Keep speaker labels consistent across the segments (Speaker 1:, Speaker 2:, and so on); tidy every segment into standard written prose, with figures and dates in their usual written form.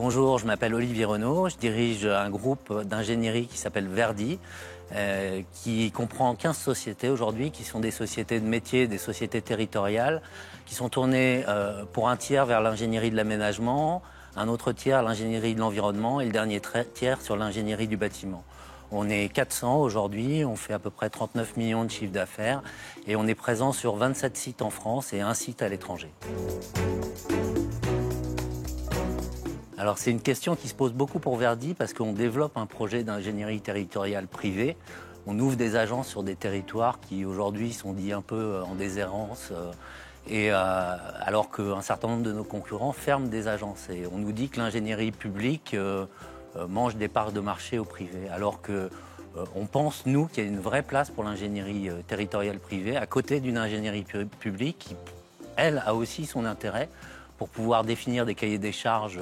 Speaker 1: Bonjour, je m'appelle Olivier Renaud, je dirige un groupe d'ingénierie qui s'appelle Verdi, qui comprend 15 sociétés aujourd'hui, qui sont des sociétés de métiers, des sociétés territoriales, qui sont tournées pour un tiers vers l'ingénierie de l'aménagement, un autre tiers l'ingénierie de l'environnement et le dernier tiers sur l'ingénierie du bâtiment. On est 400 aujourd'hui, on fait à peu près 39 millions de chiffres d'affaires et on est présent sur 27 sites en France et un site à l'étranger. Alors c'est une question qui se pose beaucoup pour Verdi parce qu'on développe un projet d'ingénierie territoriale privée. On ouvre des agences sur des territoires qui aujourd'hui sont dits un peu en déshérence alors qu'un certain nombre de nos concurrents ferment des agences. Et on nous dit que l'ingénierie publique mange des parts de marché au privé, alors qu'on pense, nous, qu'il y a une vraie place pour l'ingénierie territoriale privée à côté d'une ingénierie publique qui, elle, a aussi son intérêt pour pouvoir définir des cahiers des charges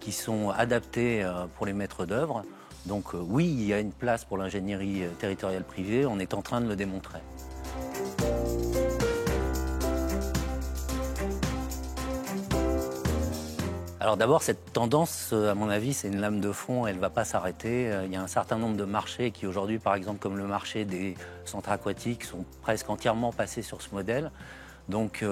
Speaker 1: qui sont adaptés pour les maîtres d'œuvre. Donc oui, il y a une place pour l'ingénierie territoriale privée, on est en train de le démontrer. Alors d'abord, cette tendance, à mon avis, c'est une lame de fond, elle ne va pas s'arrêter. Il y a un certain nombre de marchés qui aujourd'hui, par exemple, comme le marché des centres aquatiques, sont presque entièrement passés sur ce modèle. Donc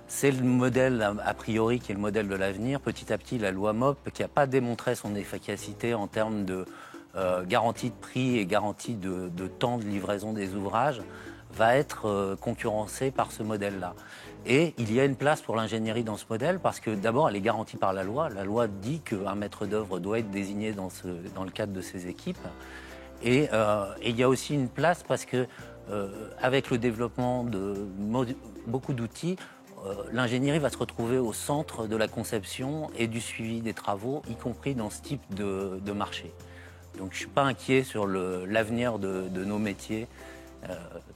Speaker 1: c'est le modèle, a priori, qui est le modèle de l'avenir. Petit à petit, la loi MOP, qui n'a pas démontré son efficacité en termes de garantie de prix et garantie de temps de livraison des ouvrages, va être concurrencée par ce modèle-là. Et il y a une place pour l'ingénierie dans ce modèle parce que d'abord, elle est garantie par la loi. La loi dit qu'un maître d'œuvre doit être désigné dans le cadre de ses équipes. Et il y a aussi une place parce que avec le développement de beaucoup d'outils, l'ingénierie va se retrouver au centre de la conception et du suivi des travaux, y compris dans ce type de marché. Donc je ne suis pas inquiet sur l'avenir de nos métiers.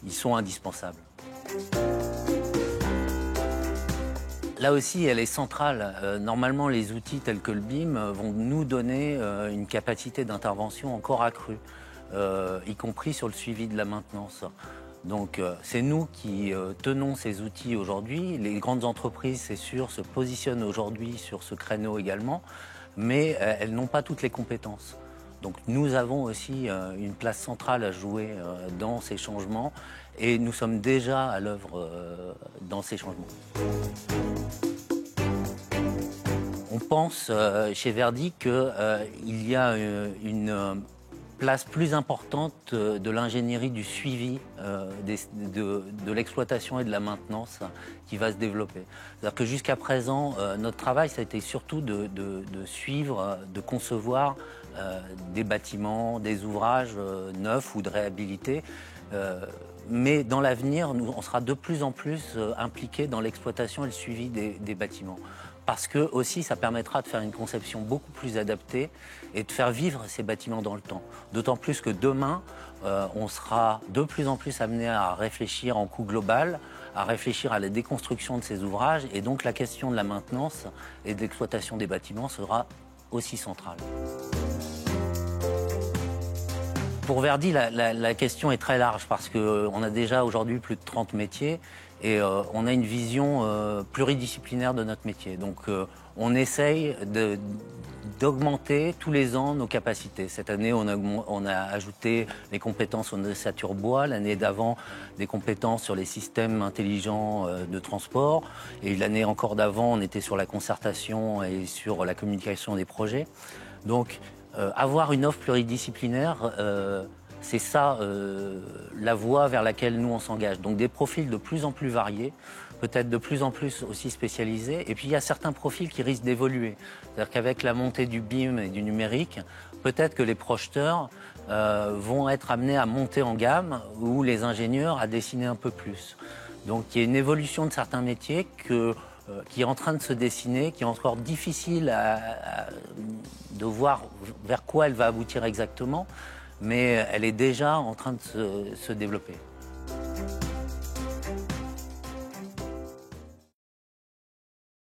Speaker 1: Ils sont indispensables. Là aussi, elle est centrale. Normalement, les outils tels que le BIM vont nous donner une capacité d'intervention encore accrue, y compris sur le suivi de la maintenance. Donc c'est nous qui tenons ces outils aujourd'hui. Les grandes entreprises, c'est sûr, se positionnent aujourd'hui sur ce créneau également, mais elles n'ont pas toutes les compétences. Donc nous avons aussi une place centrale à jouer dans ces changements et nous sommes déjà à l'œuvre dans ces changements. On pense chez Verdi qu'il y a une place plus importante de l'ingénierie du suivi de l'exploitation et de la maintenance qui va se développer. C'est-à-dire que jusqu'à présent, notre travail, ça a été surtout de suivre, de concevoir des bâtiments, des ouvrages neufs ou de réhabiliter. Mais dans l'avenir, on sera de plus en plus impliqués dans l'exploitation et le suivi des bâtiments. Parce que aussi, ça permettra de faire une conception beaucoup plus adaptée et de faire vivre ces bâtiments dans le temps. D'autant plus que demain, on sera de plus en plus amené à réfléchir en coût global, à réfléchir à la déconstruction de ces ouvrages, et donc la question de la maintenance et de l'exploitation des bâtiments sera aussi centrale. Pour Verdi, la question est très large parce qu'on a déjà aujourd'hui plus de 30 métiers et on a une vision pluridisciplinaire de notre métier. Donc on essaye d'augmenter tous les ans nos capacités. Cette année, on a ajouté les compétences en ossature bois. L'année d'avant, des compétences sur les systèmes intelligents de transport. Et l'année encore d'avant, on était sur la concertation et sur la communication des projets. Donc avoir une offre pluridisciplinaire, c'est ça la voie vers laquelle nous on s'engage. Donc des profils de plus en plus variés, peut-être de plus en plus aussi spécialisés. Et puis il y a certains profils qui risquent d'évoluer. C'est-à-dire qu'avec la montée du BIM et du numérique, peut-être que les projeteurs vont être amenés à monter en gamme ou les ingénieurs à dessiner un peu plus. Donc il y a une évolution de certains métiers qui est en train de se dessiner, qui est encore difficile de voir vers quoi elle va aboutir exactement, mais elle est déjà en train de se développer.